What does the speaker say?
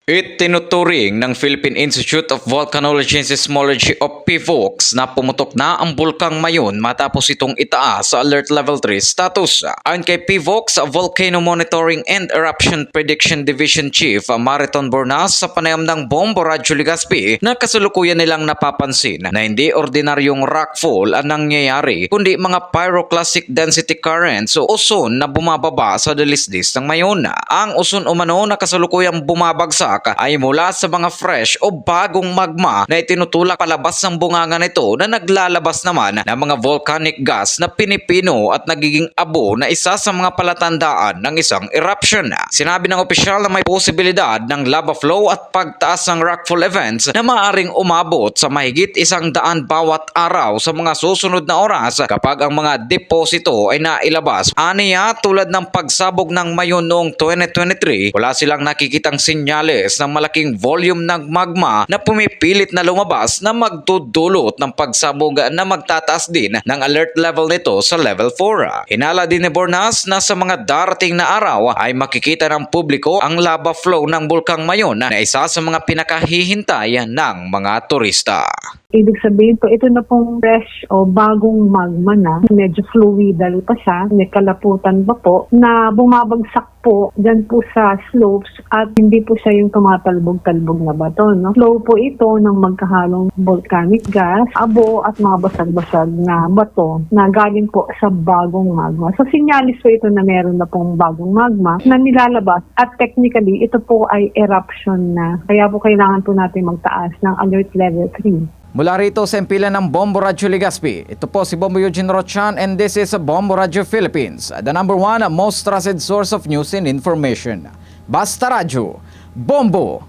Itinuturing ng Philippine Institute of Volcanology and Seismology o PHIVOLCS na pumutok na ang bulkang Mayon matapos itong itaas sa Alert Level 3 status. Ayon kay PHIVOLCS Volcano Monitoring and Eruption Prediction Division Chief Mariton Bornas sa panayam ng Bombo Radyo Legazpi na kasalukuyan nilang napapansin na hindi ordinaryong rockfall ang nangyayari kundi mga pyroclastic density currents o uson na bumababa sa dalisdis ng Mayon. Ang uson umano na kasalukuyang bumabagsak ay mula sa mga fresh o bagong magma na itinutulak palabas ng bunganga nito na naglalabas naman ng mga volcanic gas na pinipino at nagiging abo na isa sa mga palatandaan ng isang eruption. Sinabi ng opisyal na may posibilidad ng lava flow at pagtaas ng rockfall events na maaaring umabot sa mahigit 100 bawat araw sa mga susunod na oras kapag ang mga deposito ay nailabas. Aniya, tulad ng pagsabog ng Mayon noong 2023, wala silang nakikitang sinyales ng malaking volume ng magma na pumipilit na lumabas na magdudulot ng pagsabog na magtataas din ng alert level nito sa level 4. Hinala din ni Bornas na sa mga darating na araw ay makikita ng publiko ang lava flow ng bulkang Mayon na isa sa mga pinakahihintay ng mga turista. Ibig sabihin po, ito na pong fresh o bagong magma na, medyo fluidal pa siya, may kalaputan pa po, na bumabagsak po dyan po sa slopes at hindi po siya yung tumatalbog-talbog na bato. No? Flow po ito ng magkahalong volcanic gas, abo at mga basag-basag na bato na galing po sa bagong magma. So sinyalis po ito na meron na pong bagong magma na nilalabas at technically ito po ay eruption na. Kaya po kailangan po natin magtaas ng alert level 3. Mula rito sa impilan ng Bombo Radyo Legazpi, ito po si Bombo Eugene Rochan and this is Bombo Radyo Philippines, the #1 most trusted source of news and information. Basta Radyo, Bombo